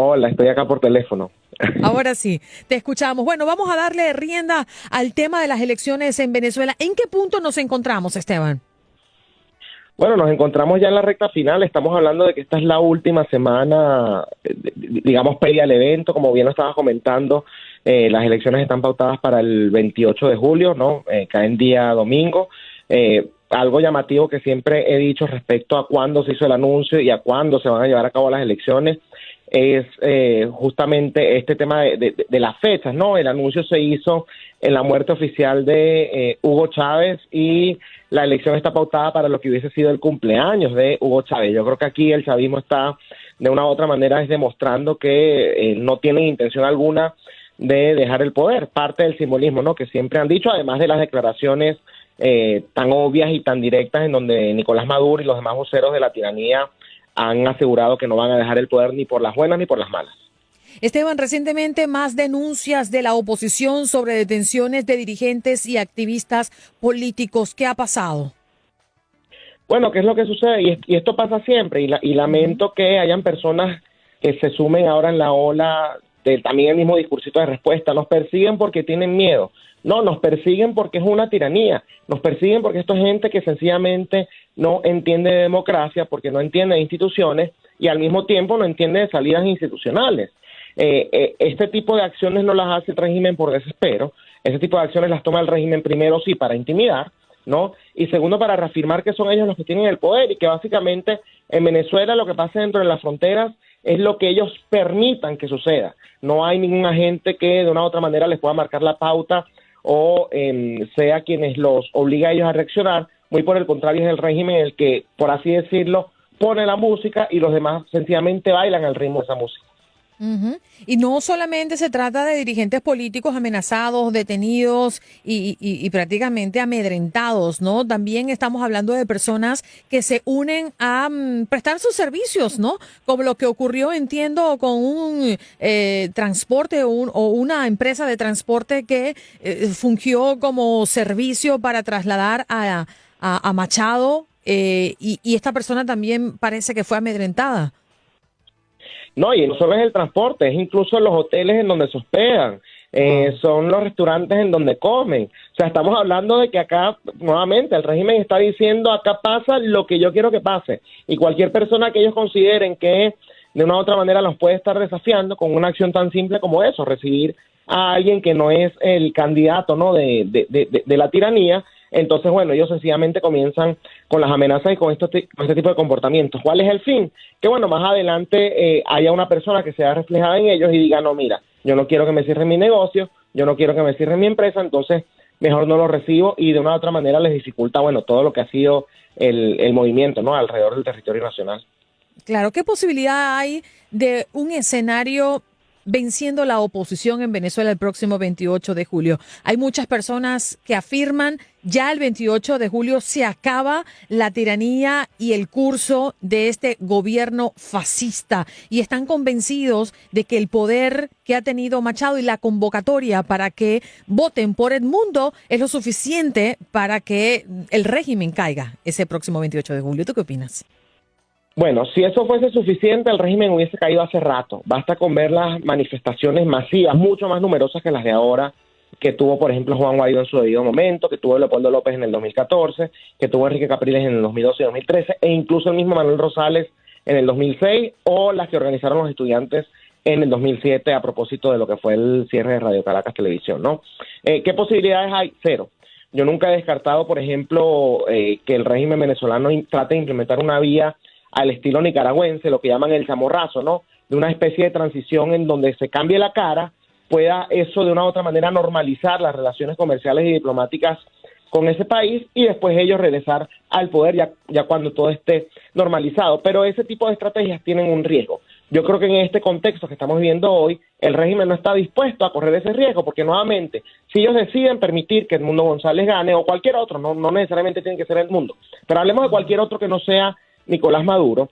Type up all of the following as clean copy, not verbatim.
Hola, estoy acá por teléfono. Ahora sí, te escuchamos. Bueno, vamos a darle rienda al tema de las elecciones en Venezuela. ¿En qué punto nos encontramos, Esteban? Bueno, nos encontramos ya en la recta final. Estamos hablando de que esta es la última semana, digamos, previa al evento. Como bien lo estabas comentando, las elecciones están pautadas para el 28 de julio, ¿no? Caen día domingo. Algo llamativo que siempre he dicho respecto a cuándo se hizo el anuncio y a cuándo se van a llevar a cabo las elecciones es justamente este tema de las fechas, ¿no? El anuncio se hizo en la muerte oficial de Hugo Chávez y la elección está pautada para lo que hubiese sido el cumpleaños de Hugo Chávez. Yo creo que aquí el chavismo está de una u otra manera es demostrando que no tienen intención alguna de dejar el poder, parte del simbolismo, ¿no? Que siempre han dicho, además de las declaraciones tan obvias y tan directas en donde Nicolás Maduro y los demás voceros de la tiranía han asegurado que no van a dejar el poder ni por las buenas ni por las malas. Esteban, recientemente más denuncias de la oposición sobre detenciones de dirigentes y activistas políticos. ¿Qué ha pasado? Bueno, ¿qué es lo que sucede? Y esto pasa siempre, y lamento que hayan personas que se sumen ahora en la ola de también el mismo discursito de respuesta. Nos persiguen porque tienen miedo. No, nos persiguen porque es una tiranía. Nos persiguen porque esto es gente que sencillamente no entiende de democracia, porque no entiende de instituciones y al mismo tiempo no entiende de salidas institucionales. Este tipo de acciones no las hace el régimen por desespero. Ese tipo de acciones las toma el régimen primero sí para intimidar, ¿no? Y segundo, para reafirmar que son ellos los que tienen el poder y que básicamente en Venezuela lo que pasa dentro de las fronteras es lo que ellos permitan que suceda. No hay ningún agente que de una u otra manera les pueda marcar la pauta o sea quienes los obliga a ellos a reaccionar. Muy por el contrario, es el régimen el que, por así decirlo, pone la música y los demás sencillamente bailan al ritmo de esa música. Ujú. Y no solamente se trata de dirigentes políticos amenazados, detenidos y prácticamente amedrentados, ¿no? También estamos hablando de personas que se unen a prestar sus servicios, ¿no? Como lo que ocurrió, entiendo, con un transporte o una empresa de transporte que fungió como servicio para trasladar a Machado y esta persona también parece que fue amedrentada. No, y no solo es el transporte, es incluso los hoteles en donde se hospedan, Wow. son los restaurantes en donde comen. O sea, estamos hablando de que acá, nuevamente, el régimen está diciendo, acá pasa lo que yo quiero que pase. Y cualquier persona que ellos consideren que de una u otra manera los puede estar desafiando con una acción tan simple como eso, recibir a alguien que no es el candidato, ¿no? de la tiranía. Entonces, bueno, ellos sencillamente comienzan con las amenazas y con con este tipo de comportamientos. ¿Cuál es el fin? Que, bueno, más adelante haya una persona que sea reflejada en ellos y diga, no, mira, yo no quiero que me cierren mi negocio, yo no quiero que me cierren mi empresa, entonces mejor no lo recibo y de una u otra manera les dificulta, bueno, todo lo que ha sido el movimiento, ¿no? Alrededor del territorio nacional. Claro, ¿qué posibilidad hay de un escenario venciendo la oposición en Venezuela el próximo 28 de julio? Hay muchas personas que afirman ya el 28 de julio se acaba la tiranía y el curso de este gobierno fascista y están convencidos de que el poder que ha tenido Machado y la convocatoria para que voten por Edmundo es lo suficiente para que el régimen caiga ese próximo 28 de julio. ¿Tú qué opinas? Bueno, si eso fuese suficiente, el régimen hubiese caído hace rato. Basta con ver las manifestaciones masivas, mucho más numerosas que las de ahora, que tuvo, por ejemplo, Juan Guaidó en su debido momento, que tuvo Leopoldo López en el 2014, que tuvo Enrique Capriles en el 2012 y 2013, e incluso el mismo Manuel Rosales en el 2006, o las que organizaron los estudiantes en el 2007 a propósito de lo que fue el cierre de Radio Caracas Televisión, ¿no? ¿Qué posibilidades hay? Cero. Yo nunca he descartado, por ejemplo, que el régimen venezolano trate de implementar una vía al estilo nicaragüense, lo que llaman el chamorrazo, ¿no? De una especie de transición en donde se cambie la cara, pueda eso de una u otra manera normalizar las relaciones comerciales y diplomáticas con ese país y después ellos regresar al poder ya cuando todo esté normalizado. Pero ese tipo de estrategias tienen un riesgo. Yo creo que en este contexto que estamos viviendo hoy, el régimen no está dispuesto a correr ese riesgo, porque nuevamente, si ellos deciden permitir que Edmundo González gane, o cualquier otro, no necesariamente tiene que ser Edmundo, pero hablemos de cualquier otro que no sea Nicolás Maduro,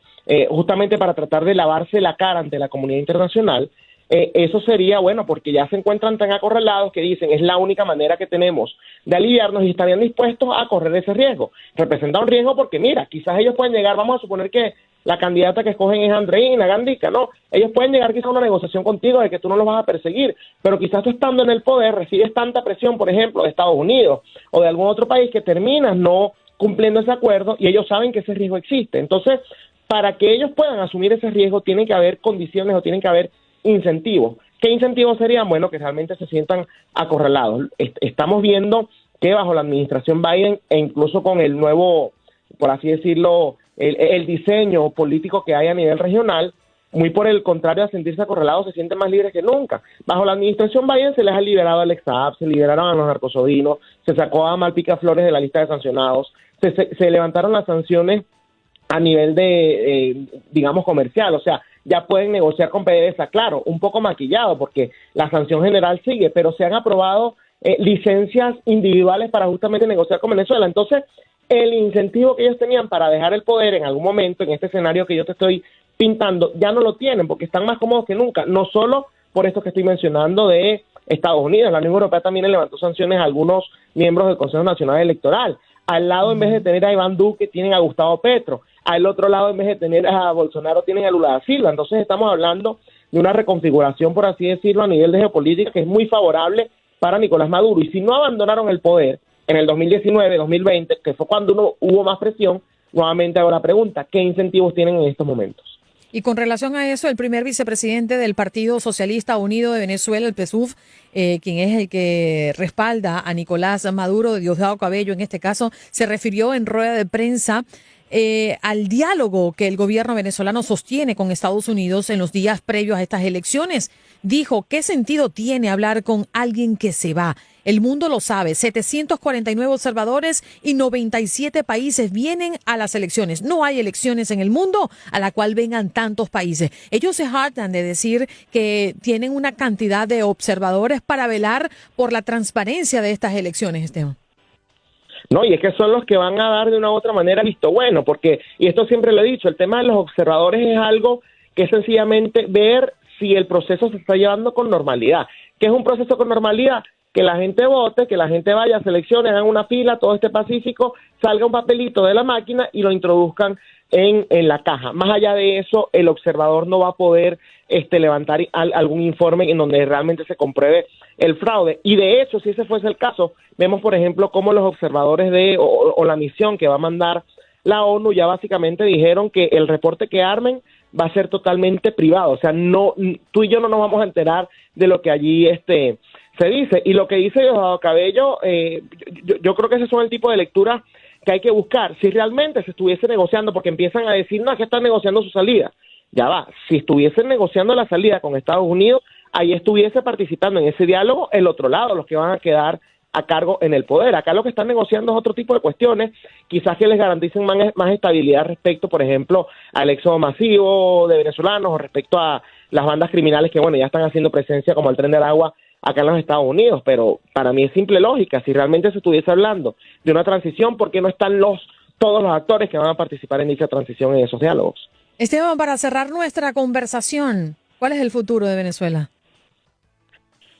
justamente para tratar de lavarse la cara ante la comunidad internacional, eso sería bueno porque ya se encuentran tan acorralados que dicen es la única manera que tenemos de aliviarnos y estarían dispuestos a correr ese riesgo. Representa un riesgo porque mira, quizás ellos pueden llegar, vamos a suponer que la candidata que escogen es Andreina Gandica, no, ellos pueden llegar quizás a una negociación contigo de que tú no los vas a perseguir, pero quizás tú estando en el poder recibes tanta presión, por ejemplo, de Estados Unidos o de algún otro país que terminas no cumpliendo ese acuerdo y ellos saben que ese riesgo existe. Entonces, para que ellos puedan asumir ese riesgo, tienen que haber condiciones o tienen que haber incentivos. ¿Qué incentivos serían? Bueno, que realmente se sientan acorralados. Estamos viendo que bajo la administración Biden e incluso con el nuevo, por así decirlo, el diseño político que hay a nivel regional, muy por el contrario a sentirse acorralados, se sienten más libres que nunca. Bajo la administración Biden se les ha liberado a Alex Saab, se liberaron a los narcosodinos, se sacó a Malpica Flores de la lista de sancionados, se levantaron las sanciones a nivel de, digamos, comercial, o sea, ya pueden negociar con PDVSA, claro, un poco maquillado porque la sanción general sigue, pero se han aprobado licencias individuales para justamente negociar con Venezuela. Entonces, el incentivo que ellos tenían para dejar el poder en algún momento, en este escenario que yo te estoy pintando, ya no lo tienen porque están más cómodos que nunca, no solo por esto que estoy mencionando de Estados Unidos, la Unión Europea también le levantó sanciones a algunos miembros del Consejo Nacional Electoral. Al lado, en vez de tener a Iván Duque, tienen a Gustavo Petro. Al otro lado, en vez de tener a Bolsonaro, tienen a Lula da Silva. Entonces estamos hablando de una reconfiguración, por así decirlo, a nivel de geopolítica que es muy favorable para Nicolás Maduro. Y si no abandonaron el poder en el 2019, 2020, que fue cuando hubo más presión, nuevamente hago la pregunta, ¿qué incentivos tienen en estos momentos? Y con relación a eso, el primer vicepresidente del Partido Socialista Unido de Venezuela, el PSUV, quien es el que respalda a Nicolás Maduro, Diosdado Cabello en este caso, se refirió en rueda de prensa al diálogo que el gobierno venezolano sostiene con Estados Unidos en los días previos a estas elecciones. Dijo, ¿qué sentido tiene hablar con alguien que se va? El mundo lo sabe, 749 observadores y 97 países vienen a las elecciones. No hay elecciones en el mundo a la cual vengan tantos países. Ellos se hartan de decir que tienen una cantidad de observadores para velar por la transparencia de estas elecciones, Esteban. No, y es que son los que van a dar de una u otra manera visto bueno, porque, y esto siempre lo he dicho, el tema de los observadores es algo que es sencillamente ver si el proceso se está llevando con normalidad. ¿Qué es un proceso con normalidad? Que la gente vote, que la gente vaya a selecciones, hagan una fila, todo esté pacífico, salga un papelito de la máquina y lo introduzcan en la caja. Más allá de eso, el observador no va a poder levantar algún informe en donde realmente se compruebe el fraude. Y de hecho, si ese fuese el caso, vemos, por ejemplo, cómo los observadores o la misión que va a mandar la ONU ya básicamente dijeron que el reporte que armen va a ser totalmente privado. O sea, no, tú y yo no nos vamos a enterar de lo que allí se dice. Y lo que dice Diosdado Cabello, yo creo que ese son el tipo de lectura que hay que buscar. Si realmente se estuviese negociando, porque empiezan a decir, no, es que están negociando su salida. Ya va, si estuviesen negociando la salida con Estados Unidos, ahí estuviese participando en ese diálogo el otro lado, los que van a quedar a cargo en el poder. Acá lo que están negociando es otro tipo de cuestiones, quizás que les garanticen más estabilidad respecto, por ejemplo, al éxodo masivo de venezolanos o respecto a las bandas criminales que, bueno, ya están haciendo presencia como el Tren del Agua acá en los Estados Unidos, pero para mí es simple lógica. Si realmente se estuviese hablando de una transición, ¿por qué no están todos los actores que van a participar en dicha transición en esos diálogos? Esteban, para cerrar nuestra conversación, ¿cuál es el futuro de Venezuela?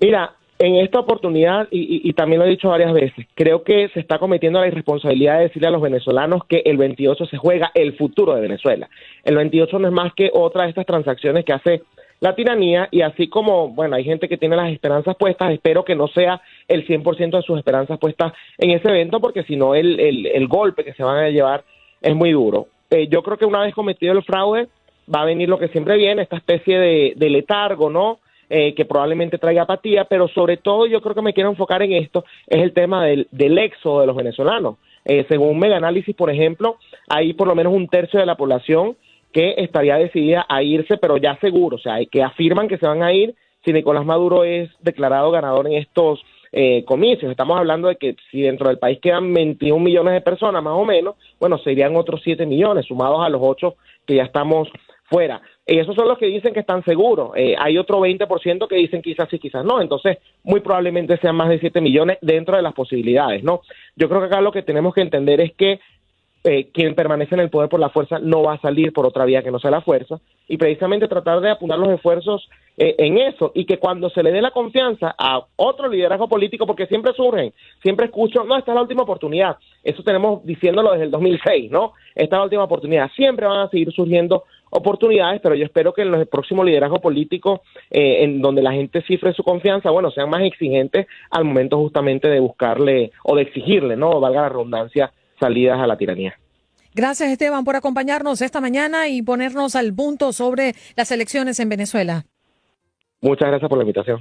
Mira, en esta oportunidad, y también lo he dicho varias veces, creo que se está cometiendo la irresponsabilidad de decirle a los venezolanos que el 28 se juega el futuro de Venezuela. El 28 no es más que otra de estas transacciones que hace la tiranía, y así como, bueno, hay gente que tiene las esperanzas puestas, espero que no sea el 100% de sus esperanzas puestas en ese evento, porque si no el golpe que se van a llevar es muy duro. Yo creo que una vez cometido el fraude, va a venir lo que siempre viene, esta especie de letargo, ¿no?, que probablemente traiga apatía, pero sobre todo yo creo que me quiero enfocar en esto, es el tema del éxodo de los venezolanos. Según un Megaanálisis, por ejemplo, hay por lo menos un tercio de la población que estaría decidida a irse, pero ya seguro, o sea, que afirman que se van a ir si Nicolás Maduro es declarado ganador en estos comicios. Estamos hablando de que si dentro del país quedan 21 millones de personas más o menos, bueno, serían otros 7 millones, sumados a los 8 que ya estamos fuera. Esos son los que dicen que están seguros. Hay otro 20% que dicen quizás sí, quizás no. Entonces, muy probablemente sean más de 7 millones dentro de las posibilidades, ¿no? Yo creo que acá lo que tenemos que entender es que quien permanece en el poder por la fuerza no va a salir por otra vía que no sea la fuerza, y precisamente tratar de apuntar los esfuerzos en eso, y que cuando se le dé la confianza a otro liderazgo político, porque siempre surgen, siempre escucho, no, esta es la última oportunidad, eso tenemos diciéndolo desde el 2006, ¿no? Esta es la última oportunidad, siempre van a seguir surgiendo oportunidades, pero yo espero que en los próximos liderazgos políticos, en donde la gente cifre su confianza, bueno, sean más exigentes al momento justamente de buscarle, o de exigirle, ¿no? Valga la redundancia, salidas a la tiranía. Gracias, Esteban, por acompañarnos esta mañana y ponernos al punto sobre las elecciones en Venezuela. Muchas gracias por la invitación.